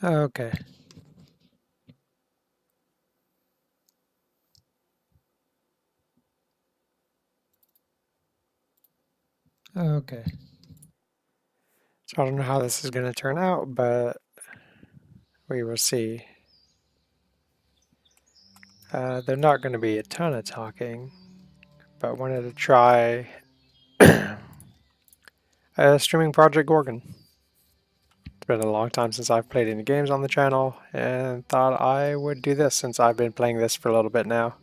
Okay. Okay. So I don't know how this is going to turn out, but we will see. There's not going to be a ton of talking, but I wanted to try streaming Project Gorgon. It's been a long time since I've played any games on the channel, and thought I would do this since I've been playing this for a little bit now.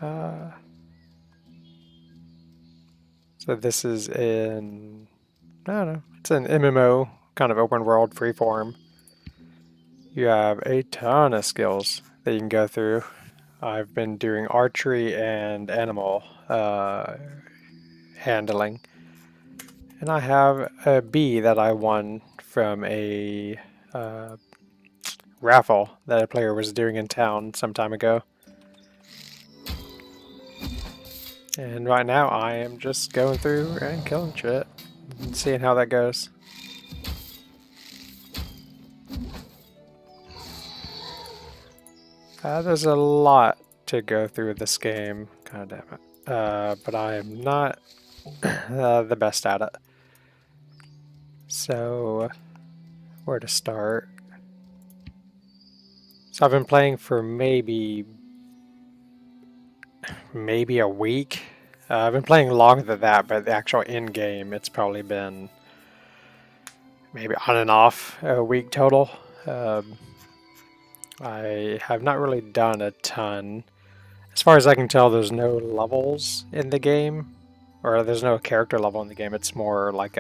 Uh, so this is I don't know, it's an MMO, kind of open world, freeform. You have a ton of skills that you can go through. I've been doing archery and animal handling. And I have a bee that I won from a uh, raffle that a player was doing in town some time ago. And right now I am just going through and killing shit and seeing how that goes. There's a lot to go through this game, god damn it. But I am not the best at it. So, where to start? So I've been playing for maybe a week. I've been playing longer than that, but the actual in-game, it's probably been maybe on and off a week total. I have not really done a ton. As far as I can tell, there's no levels in the game, or there's no character level in the game. It's more like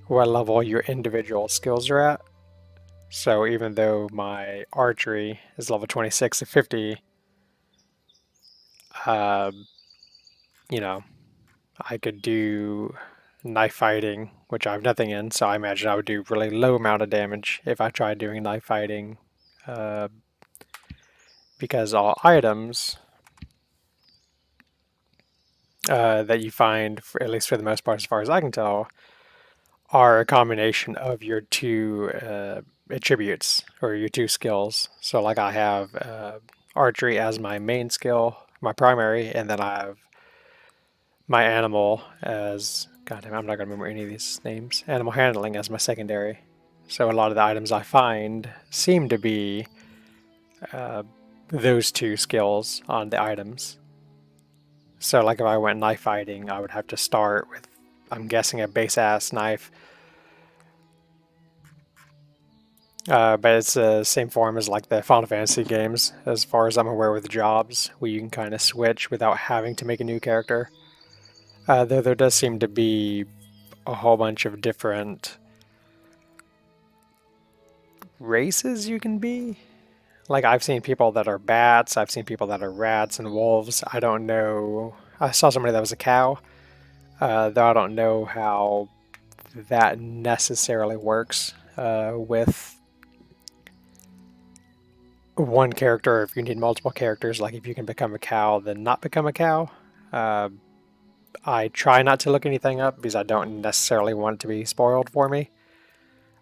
what level your individual skills are at. So even though my archery is level 26 to 50, uh, you know, I could do knife fighting, which I have nothing in, so I imagine I would do really low amount of damage if I tried doing knife fighting, uh, because all items that you find, at least for the most part, as far as I can tell, are a combination of your two attributes or your two skills. So, like, I have archery as my main skill, my primary, and then I have my animal as, God damn, I'm not going to remember any of these names, animal handling as my secondary. So a lot of the items I find seem to be uh, those two skills on the items. So like if I went knife fighting, I would have to start with, I'm guessing, a base ass knife. But it's the same form as like the Final Fantasy games, as far as I'm aware, with jobs, where you can kind of switch without having to make a new character. Though there does seem to be a whole bunch of different races you can be. Like, I've seen people that are bats, I've seen people that are rats and wolves. I don't know. I saw somebody that was a cow, though I don't know how that necessarily works with one character. If you need multiple characters, like if you can become a cow, then not become a cow. Uh, I try not to look anything up because I don't necessarily want it to be spoiled for me.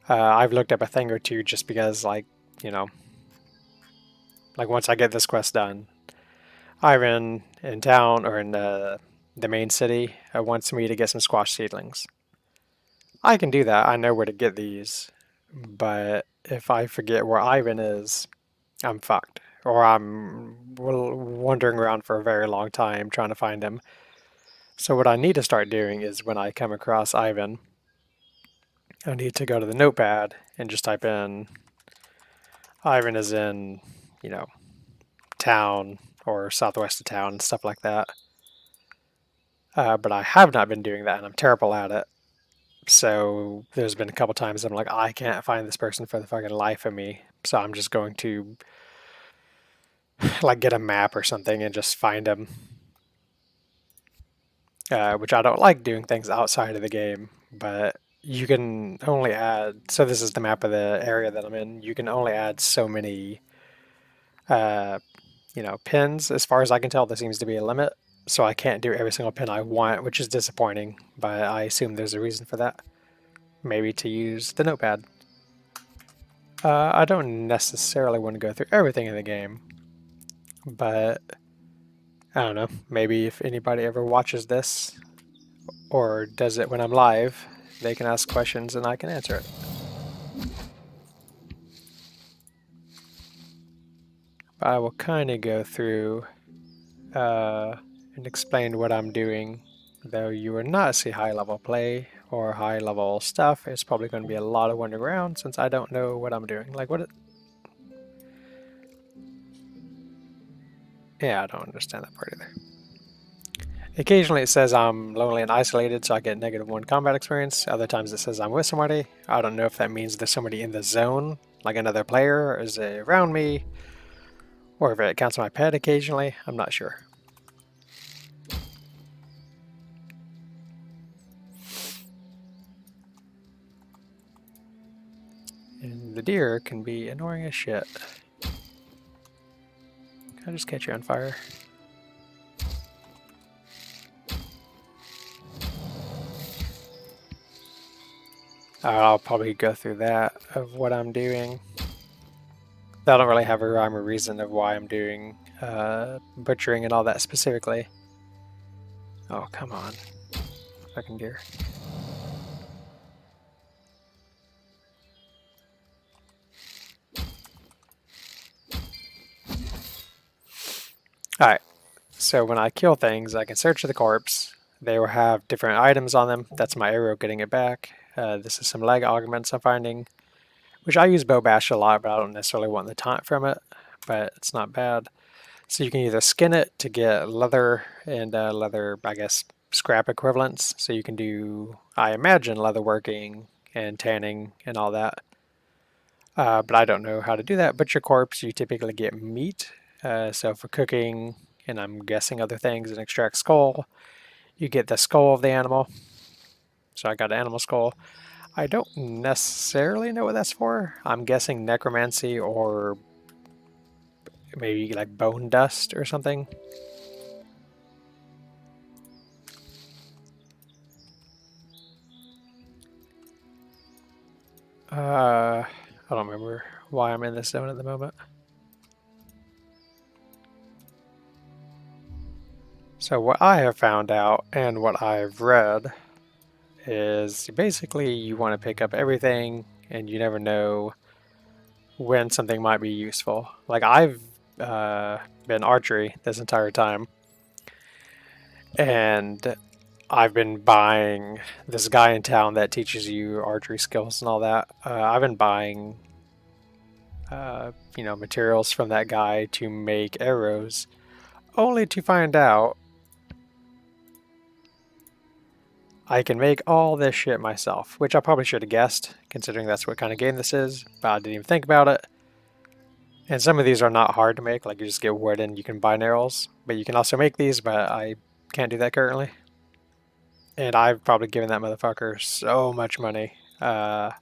I've looked up a thing or two just because, like, you know, like once I get this quest done, Ivan in town or in the main city wants me to get some squash seedlings. I can do that. I know where to get these, but if I forget where Ivan is, I'm fucked. Or I'm wandering around for a very long time trying to find him. So what I need to start doing is when I come across Ivan, I need to go to the notepad and just type in Ivan is in, you know, town or southwest of town and stuff like that. But I have not been doing that, and I'm terrible at it. So there's been a couple times I'm like, I can't find this person for the fucking life of me. So I'm just going to like get a map or something and just find them. Which I don't like doing things outside of the game, but you can only add. So this is the map of the area that I'm in. You can only add so many, uh, pins. As far as I can tell, there seems to be a limit. So I can't do every single pin I want, which is disappointing. But I assume there's a reason for that. maybe to use the notepad. I don't necessarily want to go through everything in the game, but I don't know, maybe if anybody ever watches this or does it when I'm live, they can ask questions and I can answer it. But I will kind of go through and explain what I'm doing. Though you will not see high level play or high level stuff, it's probably going to be a lot of underground since I don't know what I'm doing. Like what? Yeah, I don't understand that part either. Occasionally it says I'm lonely and isolated, so I get -1 combat experience. Other times it says I'm with somebody. I don't know if that means there's somebody in the zone, like another player, or is it around me, or if it counts my pet occasionally. I'm not sure. And the deer can be annoying as shit. Can I just catch you on fire? I'll probably go through that of what I'm doing. I don't really have a rhyme or reason of why I'm doing butchering and all that specifically. Oh, come on. Fucking deer. Alright, so when I kill things, I can search the corpse. They will have different items on them. That's my arrow getting it back. This is some leg augments I'm finding, which I use bow bash a lot, but I don't necessarily want the taunt from it, but it's not bad. So you can either skin it to get leather and leather, I guess, scrap equivalents. So you can do, I imagine, leather working and tanning and all that. But I don't know how to do that. Butcher corpse, you typically get meat. So for cooking, and I'm guessing other things, and extract skull, you get the skull of the animal. So I got an animal skull. I don't necessarily know what that's for. I'm guessing necromancy or maybe like bone dust or something. I don't remember why I'm in this zone at the moment. So what I have found out and what I've read is basically you want to pick up everything and you never know when something might be useful. Like I've been archery this entire time and I've been buying this guy in town that teaches you archery skills and all that. I've been buying materials from that guy to make arrows, only to find out I can make all this shit myself, which I probably should have guessed, considering that's what kind of game this is, but I didn't even think about it. And some of these are not hard to make, like you just get wood and you can buy nails, but you can also make these, but I can't do that currently. And I've probably given that motherfucker so much money when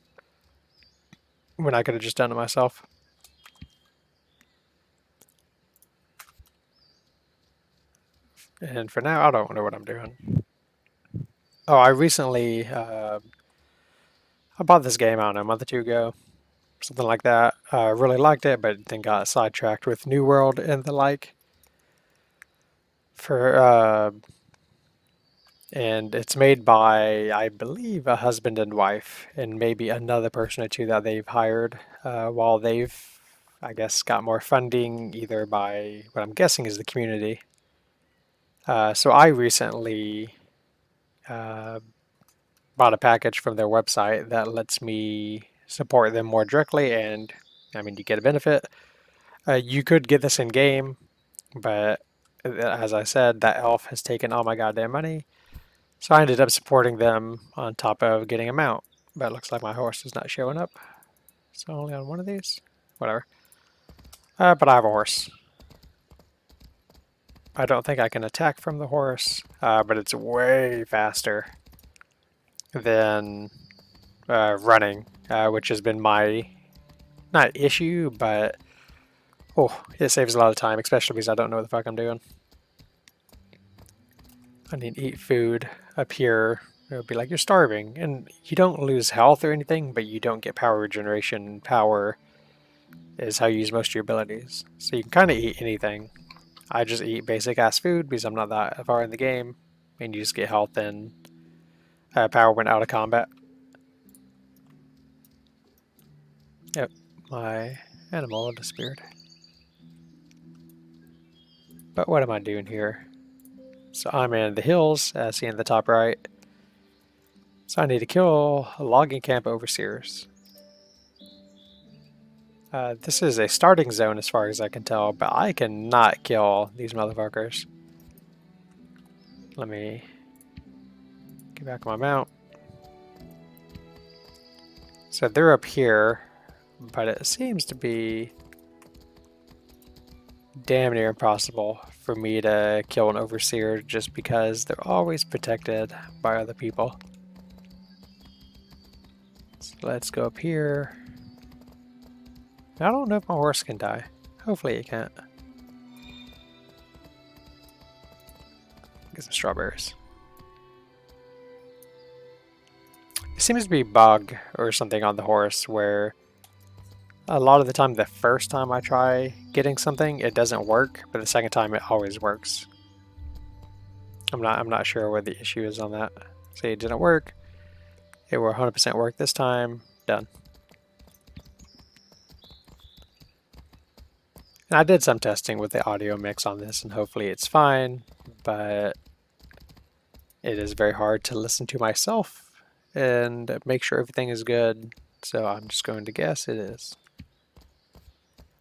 I could have just done it myself. And for now, I don't know what I'm doing. Oh, I recently I bought this game, I don't know, a month or two ago, something like that. Really liked it, but then got sidetracked with New World and the like. And it's made by, I believe, a husband and wife, and maybe another person or two that they've hired while they've, I guess, got more funding either by what I'm guessing is the community. So I recently bought a package from their website that lets me support them more directly, and I mean, you get a benefit. You could get this in game, but as I said, that elf has taken all my goddamn money. So I ended up supporting them on top of getting a mount. But it looks like my horse is not showing up. It's only on one of these. Whatever. But I have a horse. I don't think I can attack from the horse, but it's way faster than running, which has been my, not issue, but it saves a lot of time, especially because I don't know what the fuck I'm doing. I need to eat food up here It would be like you're starving, and you don't lose health or anything, but you don't get power regeneration. Power is how you use most of your abilities. So you can kind of eat anything. I just eat basic ass food because I'm not that far in the game, and you just get health and power when out of combat. Yep, my animal disappeared. But what am I doing here? So I'm in the hills, seen in the top right. So I need to kill a logging camp overseers. This is a starting zone as far as I can tell, but I cannot kill these motherfuckers. Let me get back on my mount. So they're up here, but it seems to be damn near impossible for me to kill an overseer just because they're always protected by other people. So let's go up here. I don't know if my horse can die. Hopefully it can't. Get some strawberries. It seems to be a bug or something on the horse where a lot of the time, the first time I try getting something, it doesn't work, but the second time it always works. I'm not sure what the issue is on that. Say it didn't work. It will 100% work this time. Done. And I did some testing with the audio mix on this, and hopefully it's fine, but it is very hard to listen to myself and make sure everything is good. So I'm just going to guess it is.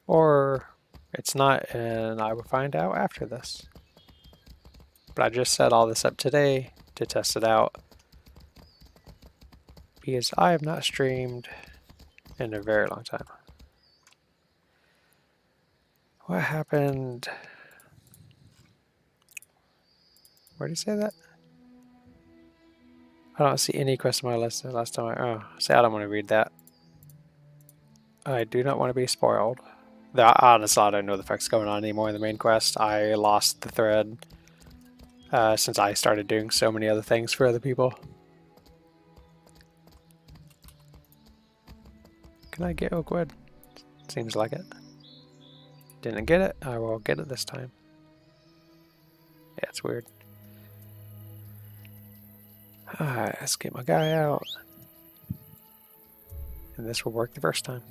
Or it's not, and I will find out after this. But I just set all this up today to test it out because I have not streamed in a very long time. What happened? Where did he say that? I don't see any question on my list the last time I don't want to read that. I do not want to be spoiled. Honestly, I don't know the fuck's going on anymore in the main quest. I lost the thread since I started doing so many other things for other people. Can I get Oakwood? Seems like it. Didn't get it. I will get it this time. Yeah, it's weird. Alright, let's get my guy out. And this will work the first time.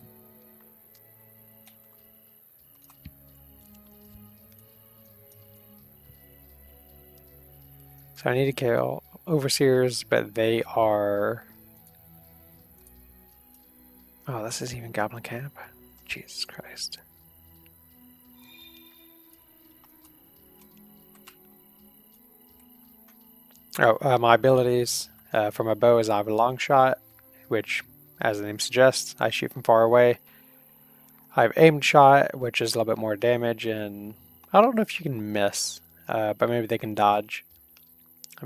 So I need to kill overseers, but they are... Oh, this is even Goblin Camp? Jesus Christ. Oh, my abilities for my bow is I have a long shot, which, as the name suggests, I shoot from far away. I have aimed shot, which is a little bit more damage, and I don't know if you can miss, but maybe they can dodge.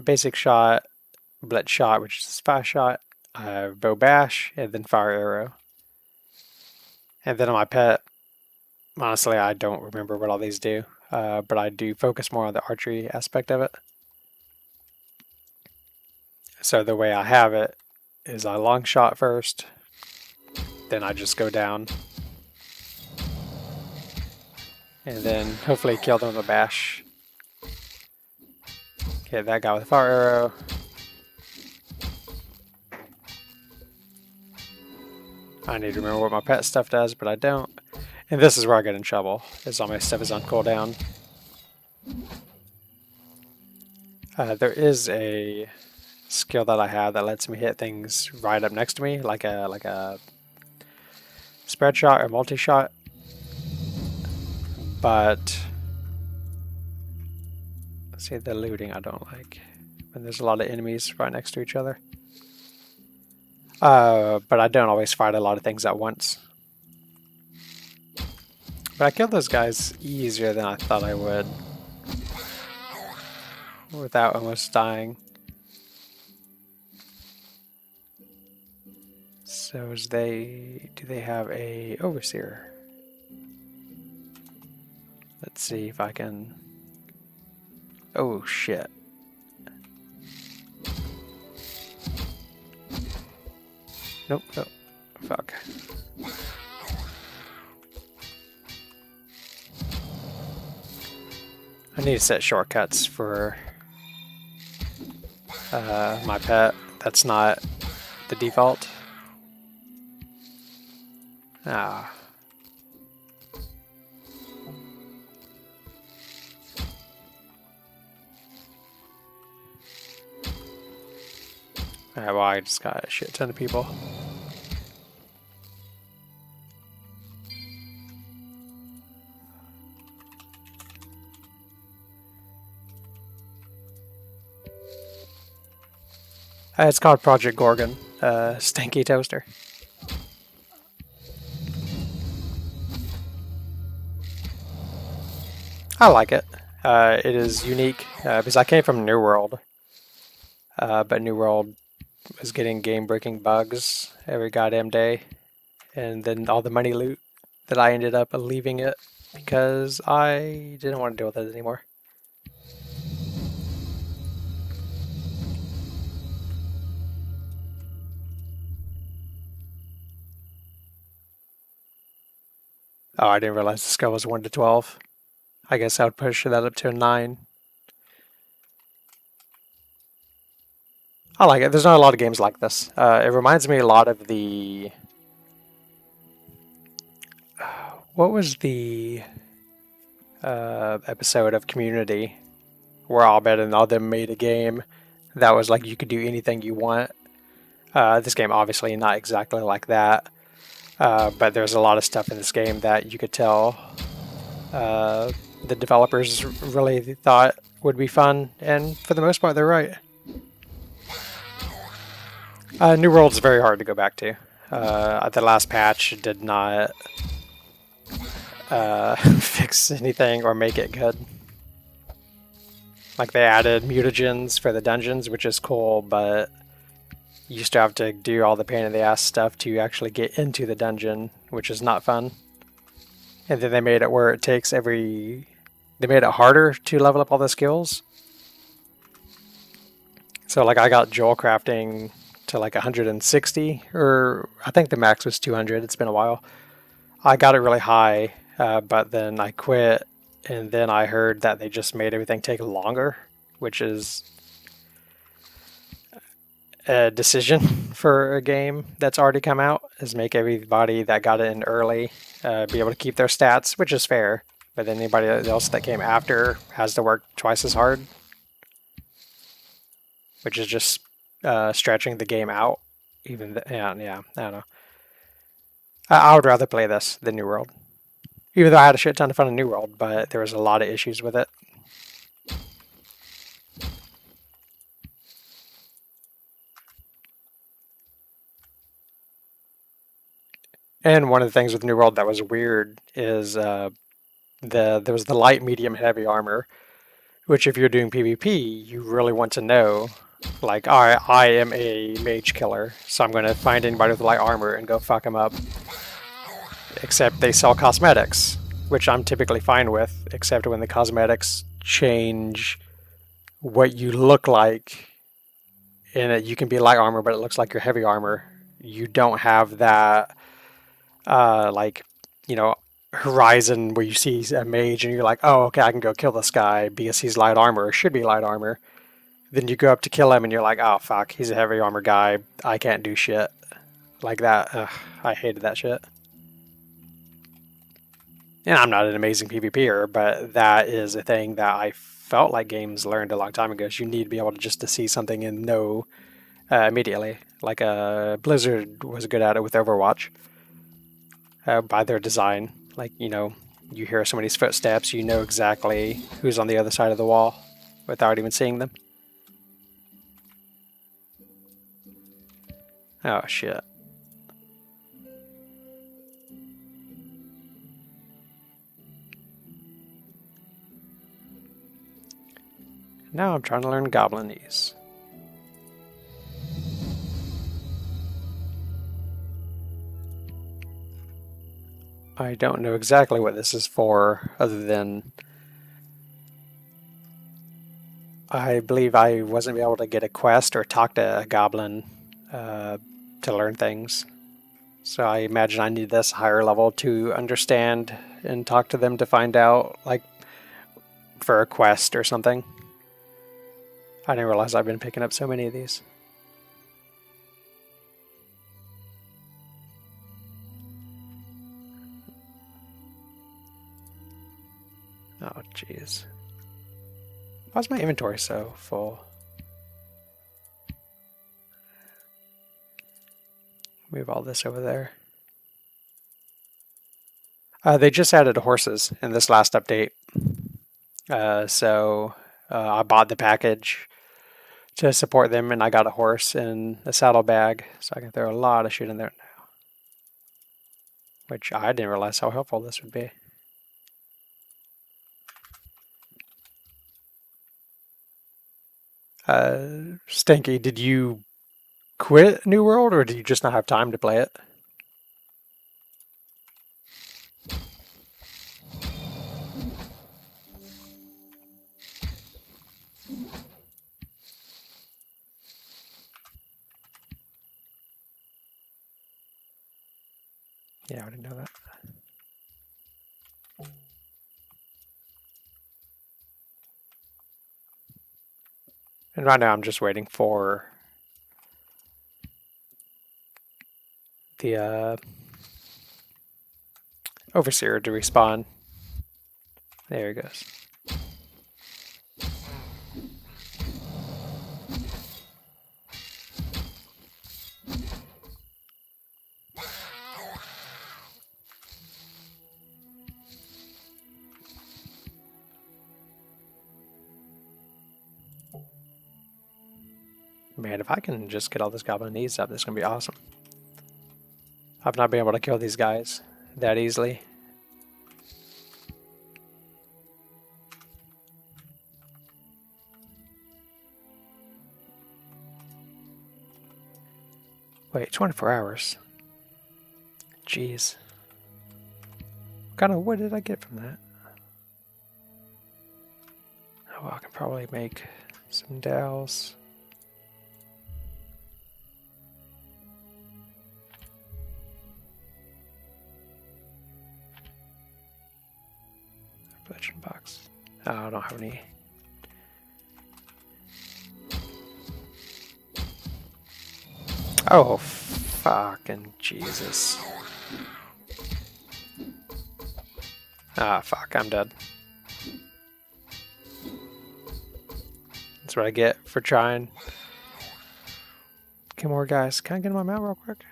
Basic shot, blitz shot, which is fast shot, bow bash, and then fire arrow. And then on my pet, honestly, I don't remember what all these do, but I do focus more on the archery aspect of it. So the way I have it is I long shot first, then I just go down, and then hopefully kill them with a bash. Hit that guy with a fire arrow. I need to remember what my pet stuff does, but I don't. And this is where I get in trouble, is all my stuff is on cooldown. There is a skill that I have that lets me hit things right up next to me, like a spread shot or multi-shot. But see, the looting I don't like when there's a lot of enemies right next to each other. But I don't always fight a lot of things at once. But I killed those guys easier than I thought I would, without almost dying. So do they have a overseer? Let's see if I can... Oh shit. Nope, nope. Fuck. I need to set shortcuts for my pet. That's not the default. Ah. Alright, well, I just got a shit ton of people. It's called Project Gorgon, stinky toaster. I like it. It is unique because I came from New World, but New World was getting game-breaking bugs every goddamn day, and then all the money loot that I ended up leaving it because I didn't want to deal with it anymore. Oh, I didn't realize the scale was 1 to 12. I guess I would push that up to a 9. I like it. There's not a lot of games like this. It reminds me a lot of the... What was the episode of Community where Abed and all them made a game that was like you could do anything you want? This game obviously not exactly like that, but there's a lot of stuff in this game that you could tell the developers really thought would be fun, and for the most part they're right. New World's very hard to go back to. The last patch did not fix anything or make it good. Like, they added mutagens for the dungeons, which is cool, but you still have to do all the pain in the ass stuff to actually get into the dungeon, which is not fun. And then they made it where it takes they made it harder to level up all the skills. So like I got jewel crafting to like 160, or I think the max was 200. It's been a while. I got it really high, but then I quit, and then I heard that they just made everything take longer, which is a decision for a game that's already come out, is make everybody that got it in early be able to keep their stats, which is fair. But then anybody else that came after has to work twice as hard, which is just stretching the game out. Even yeah, I don't know. I would rather play this than New World, even though I had a shit ton of fun in New World, but there was a lot of issues with it. And one of the things with New World that was weird is there was the light, medium, heavy armor, which if you're doing PvP, you really want to know, like, alright, I am a mage killer, so I'm going to find anybody with light armor and go fuck them up. Except they sell cosmetics, which I'm typically fine with, except when the cosmetics change what you look like. And you can be light armor, but it looks like you're heavy armor. You don't have that, like, you know, horizon where you see a mage and you're like, oh, okay, I can go kill this guy because he's light armor, or should be light armor. Then you go up to kill him and you're like, oh, fuck, he's a heavy armor guy. I can't do shit. Like that. Ugh, I hated that shit. And I'm not an amazing PvPer, but that is a thing that I felt like games learned a long time ago. You need to be able to just to see something and know immediately. Like Blizzard was good at it with Overwatch by their design. Like, you know, you hear somebody's footsteps, you know exactly who's on the other side of the wall without even seeing them. Oh, shit. Now I'm trying to learn Goblinese. I don't know exactly what this is for, other than I believe I wasn't able to get a quest or talk to a goblin to to learn things. So I imagine I need this higher level to understand and talk to them to find out, like for a quest or something. I didn't realize I've been picking up so many of these. Oh, jeez. Why's my inventory so full? Move all this over there. They just added horses in this last update. So I bought the package to support them, and I got a horse and a saddlebag, so I can throw a lot of shit in there now. Which I didn't realize how helpful this would be. Stinky, did you quit New World, or did you just not have time to play it? Yeah, I didn't know that. And right now I'm just waiting for the Overseer to respawn. There he goes. Man, if I can just get all this goblin knees up, this is going to be awesome. I've not been able to kill these guys that easily. Wait, 24 hours. Jeez. What kind of wood did I get from that? Oh, I can probably make some dowels. Collection box. Oh, I don't have any. Oh, fucking Jesus. Ah, fuck, I'm dead. That's what I get for trying. Come more guys. Can I get in my mount real quick?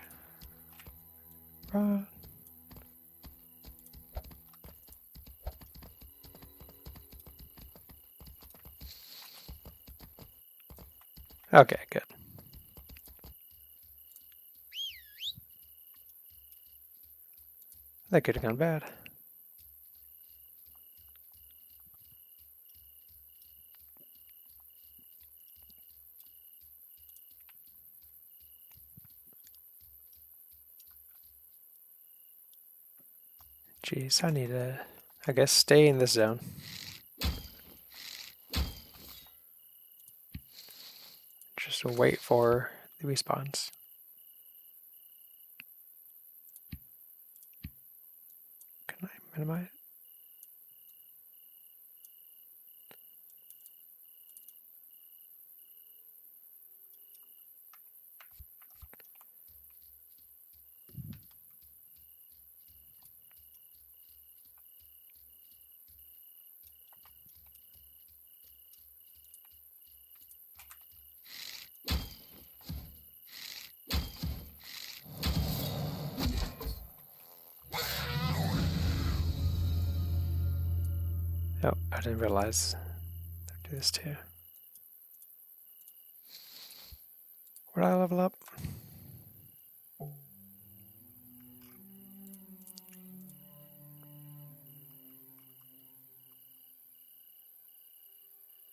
Okay, good. That could have gone bad. Jeez, I need to, I guess, stay in this zone. Just wait for the respawns. Can I minimize? Oh, I didn't realize I'd do this too. Where did I level up?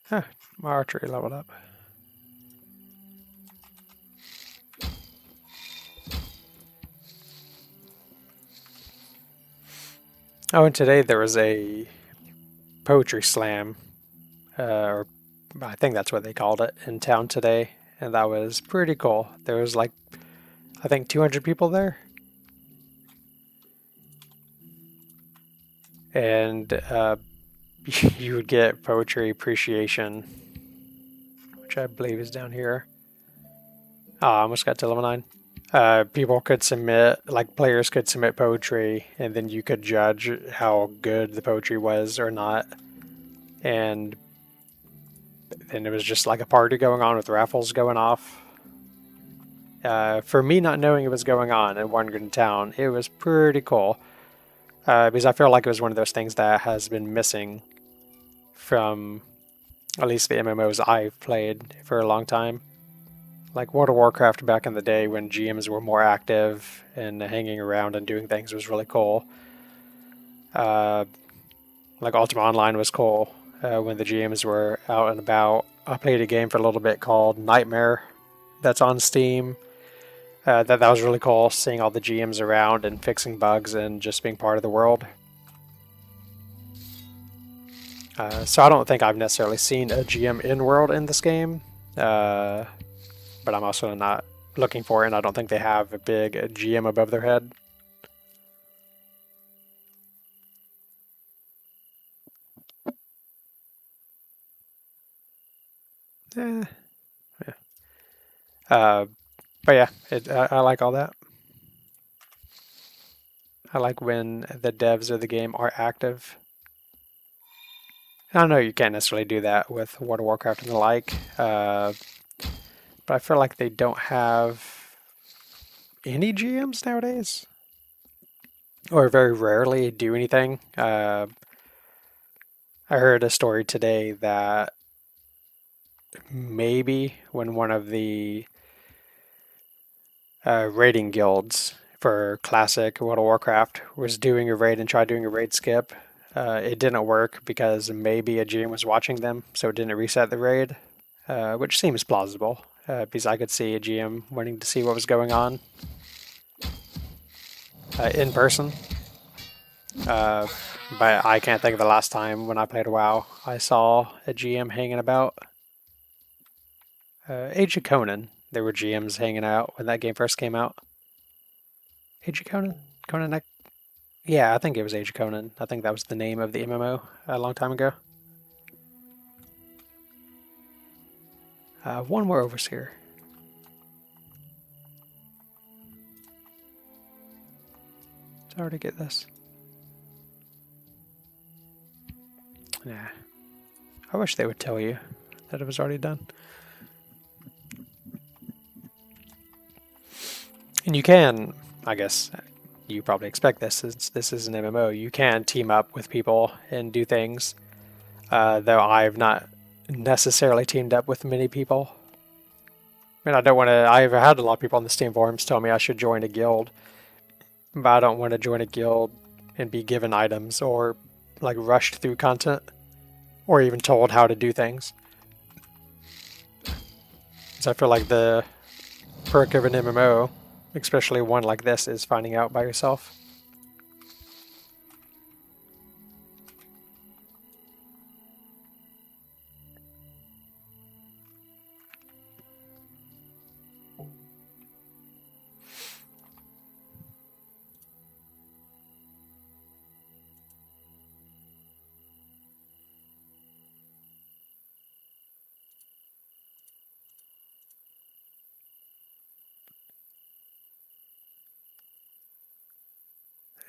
Huh, my archery leveled up. Oh, and today there was a poetry slam, or I think that's what they called it, in town today, and that was pretty cool. There was like I think 200 people there. And you would get poetry appreciation, which I believe is down here. I almost got to level 9. People could submit, like players could submit poetry, and then you could judge how good the poetry was or not. And then it was just like a party going on with raffles going off. For me not knowing it was going on in Warngun Town, it was pretty cool. Because I feel like it was one of those things that has been missing from at least the MMOs I've played for a long time. Like World of Warcraft back in the day when GMs were more active and hanging around and doing things was really cool. Like Ultima Online was cool when the GMs were out and about. I played a game for a little bit called Nightmare that's on Steam. That was really cool, seeing all the GMs around and fixing bugs and just being part of the world. So I don't think I've necessarily seen a GM in-world in this game. But I'm also not looking for it, and I don't think they have a big GM above their head. Yeah. But yeah, I like all that. I like when the devs of the game are active. I know you can't necessarily do that with World of Warcraft and the like, but I feel like they don't have any GMs nowadays, or very rarely do anything. I heard a story today that maybe when one of the raiding guilds for Classic World of Warcraft was doing a raid and tried doing a raid skip, it didn't work because maybe a GM was watching them, so it didn't reset the raid, which seems plausible because I could see a GM wanting to see what was going on in person. But I can't think of the last time when I played WoW I saw a GM hanging about. Age of Conan, there were GMs hanging out when that game first came out. Age of Conan? Conan? Yeah, I think it was Age of Conan. I think that was the name of the MMO a long time ago. One more overseer. Let's already get this. Nah. I wish they would tell you that it was already done. And you can, I guess, you probably expect this, since this is an MMO, you can team up with people and do things, though I've not necessarily teamed up with many people. I mean, I don't want to, I've had a lot of people on the Steam forums tell me I should join a guild, but I don't want to join a guild and be given items or like rushed through content or even told how to do things. Because I feel like the perk of an MMO, especially one like this, is finding out by yourself.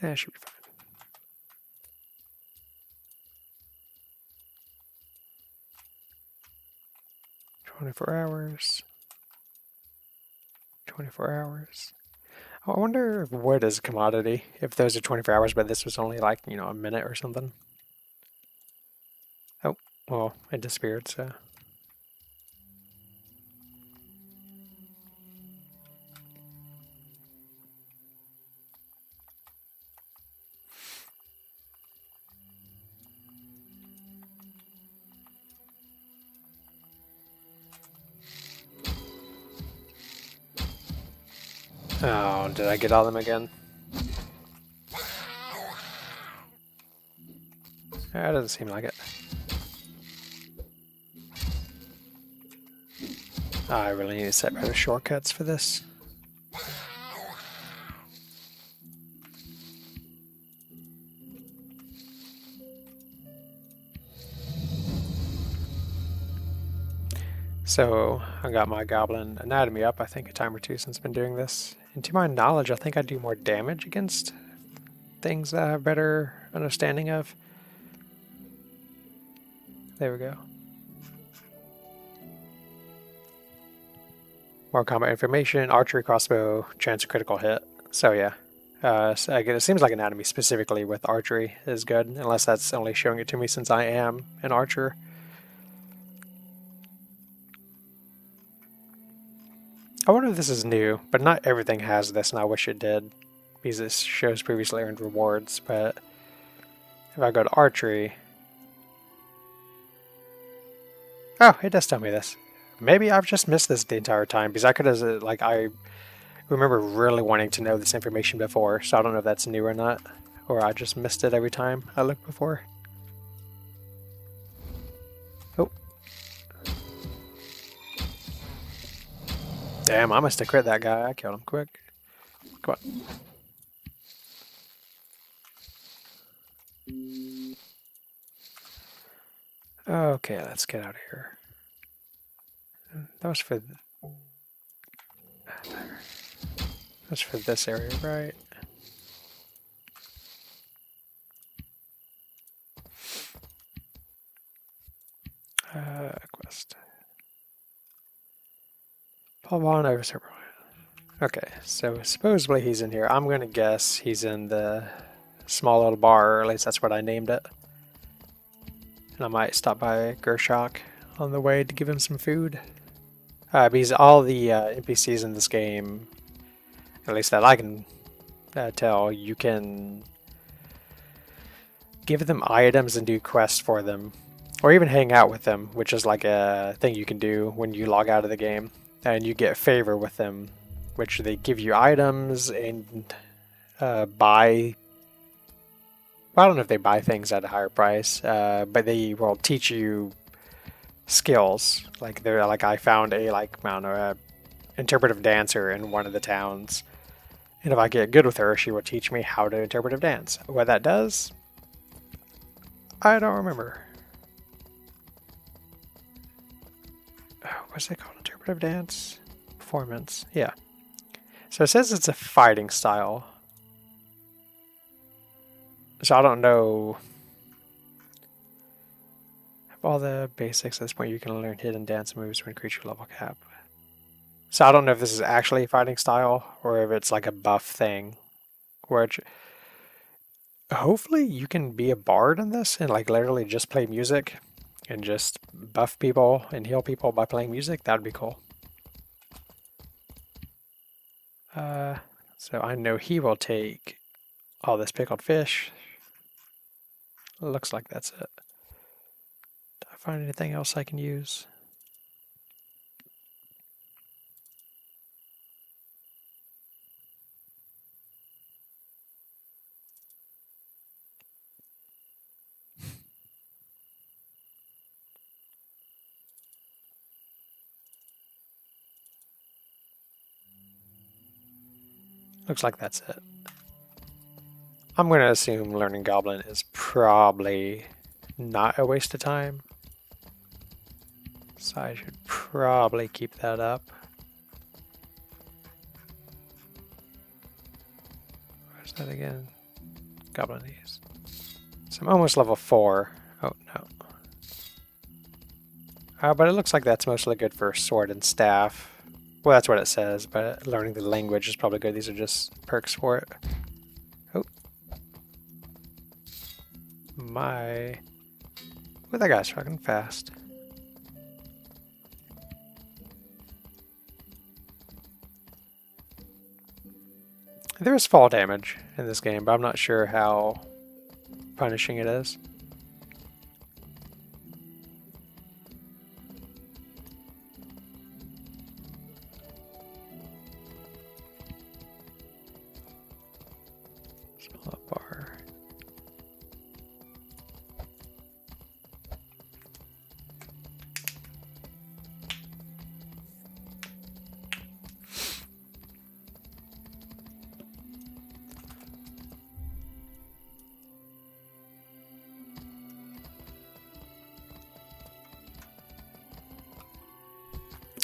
Yeah, it should be fine. 24 hours. 24 hours. I wonder if wood is a commodity, if those are 24 hours, but this was only like, a minute or something. Oh, well, it disappeared, so. Oh, did I get all of them again? That doesn't seem like it. I really need to set better shortcuts for this. So I got my goblin anatomy up, I think a time or two since I've been doing this. And to my knowledge, I think I do more damage against things that I have better understanding of. There we go. More combat information, archery, crossbow, chance of critical hit. So yeah. So again, it seems like anatomy specifically with archery is good, unless that's only showing it to me since I am an archer. I wonder if this is new, but not everything has this, and I wish it did, because this shows previously earned rewards. But if I go to archery, oh, it does tell me this. Maybe I've just missed this the entire time, because I could have, like, I remember really wanting to know this information before, so I don't know if that's new or not, or I just missed it every time I looked before. Oh. Damn, I must have crit that guy. I killed him quick. Come on. Okay, let's get out of here. That was for... That's for this area, right? Quest. Paul Vaughn over server. Okay, so supposedly he's in here. I'm gonna guess he's in the small little bar, or at least that's what I named it. And I might stop by Gershok on the way to give him some food. Because all the NPCs in this game, at least that I can tell, you can give them items and do quests for them, or even hang out with them, which is like a thing you can do when you log out of the game, and you get favor with them, which they give you items and buy. I don't know if they buy things at a higher price, but they will teach you skills. Like they're like, I found a, like, I don't know, a interpretive dancer in one of the towns, and if I get good with her, she will teach me how to interpretive dance. What that does, I don't remember. What's it called? Interpretive dance? Performance. Yeah. So it says it's a fighting style. So I don't know. All the basics at this point, you can learn hidden dance moves when creature level cap. So I don't know if this is actually a fighting style or if it's like a buff thing. Which hopefully you can be a bard in this and like literally just play music and just buff people and heal people by playing music. That would be cool. So I know he will take all this pickled fish. Looks like that's it. Did I find anything else I can use? Looks like that's it. I'm going to assume learning Goblin is probably not a waste of time. So I should probably keep that up. Where's that again? Goblinese. So I'm almost level 4. Oh, no. But it looks like that's mostly good for sword and staff. Well, that's what it says, but learning the language is probably good. These are just perks for it. Oh. My... Well, that guy's fucking fast. There is fall damage in this game, but I'm not sure how punishing it is. Small bar.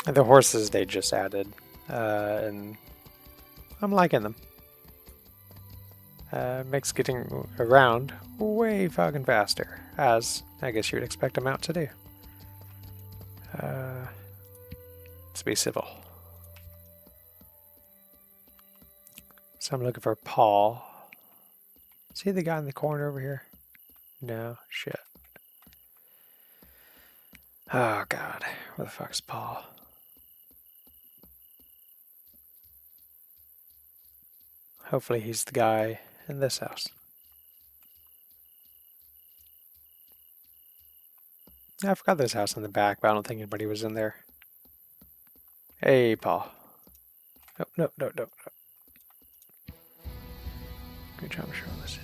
The horses they just added, and I'm liking them. Makes getting around way fucking faster, as I guess you would expect a mount to do. Let's be civil. So I'm looking for Paul. See the guy in the corner over here? No, shit. Oh god, where the fuck's Paul? Hopefully he's the guy in this house. I forgot there's a house in the back, but I don't think anybody was in there. Hey, Paul. Nope, nope, nope, nope, nope. Good job showing this in.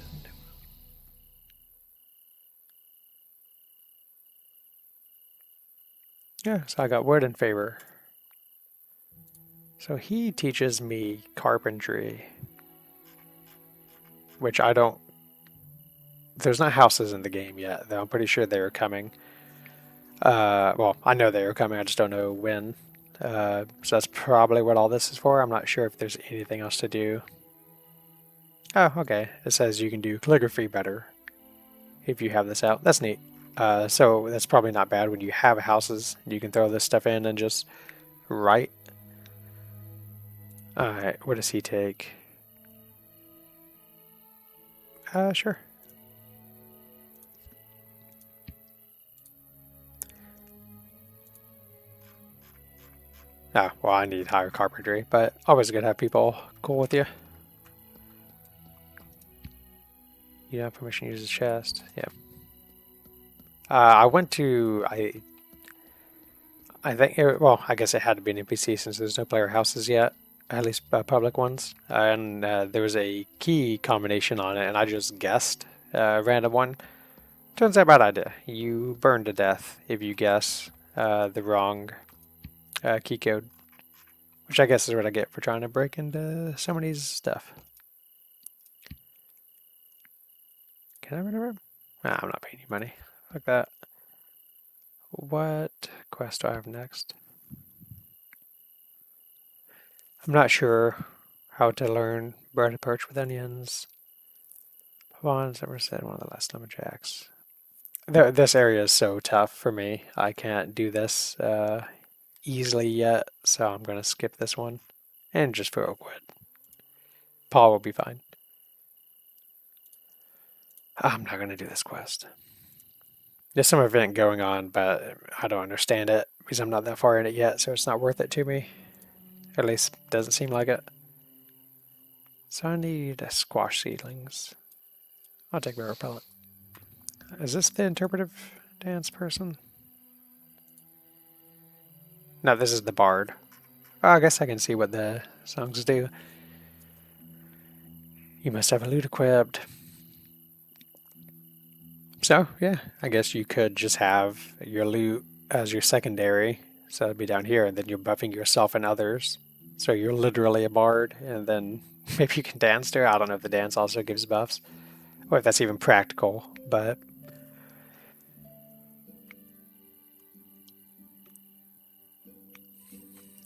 Yeah, so I got wood in favor. So he teaches me carpentry, which I don't... There's not houses in the game yet, though I'm pretty sure they are coming. Well, I know they are coming, I just don't know when. So that's probably what all this is for. I'm not sure if there's anything else to do. Oh, okay. It says you can do calligraphy better if you have this out. That's neat. So that's probably not bad when you have houses. You can throw this stuff in and just write. Alright, what does he take? Sure. Oh, well, I need higher carpentry, but always good to have people cool with you. You have permission to use the chest. Yeah. I went to... I think... well, I guess it had to be an NPC since there's no player houses yet. At least public ones. And there was a key combination on it, and I just guessed a random one. Turns out bad idea. You burn to death if you guess the wrong key code. Which I guess is what I get for trying to break into somebody's stuff. Can I run a room? Nah, I'm not paying you money. Fuck that. What quest do I have next? I'm not sure how to learn bread approach with onions. Pavon's never said one of the last lumberjacks. This area is so tough for me. I can't do this easily yet, so I'm going to skip this one and just throw wood. Paul will be fine. I'm not going to do this quest. There's some event going on, but I don't understand it because I'm not that far in it yet, so it's not worth it to me. At least it doesn't seem like it. So I need squash seedlings. I'll take my repellent. Is this the interpretive dance person? No, this is the bard. Oh, I guess I can see what the songs do. You must have a lute equipped. So, yeah, I guess you could just have your lute as your secondary. So it'd be down here, and then you're buffing yourself and others. So you're literally a bard, and then maybe you can dance too. I don't know if the dance also gives buffs, or if that's even practical, but...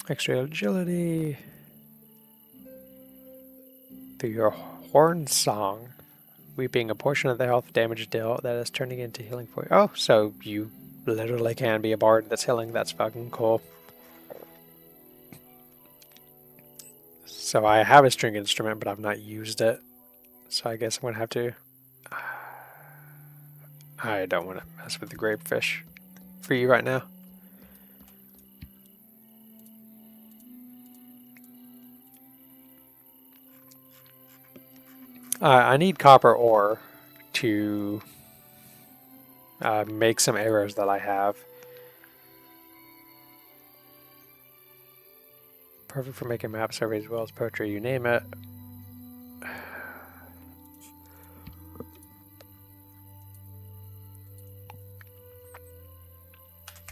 Extra agility. Through your horn song. Weeping a portion of the health damage dealt that is turning into healing for you. Oh, so you literally can be a bard that's healing. That's fucking cool. So I have a string instrument, but I've not used it. So I guess I'm going to have to... I don't want to mess with the grapefish for you right now. I need copper ore to make some arrows that I have. Perfect for making maps, surveys, as well as poetry, you name it.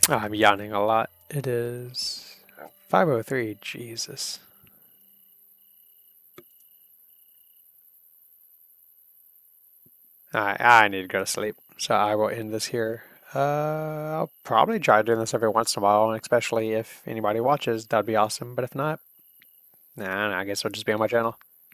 I'm yawning a lot. It is 5:03, Jesus. I need to go to sleep, so I will end this here. I'll probably try doing this every once in a while, and especially if anybody watches, that'd be awesome. But if not, nah, I guess it'll just be on my channel.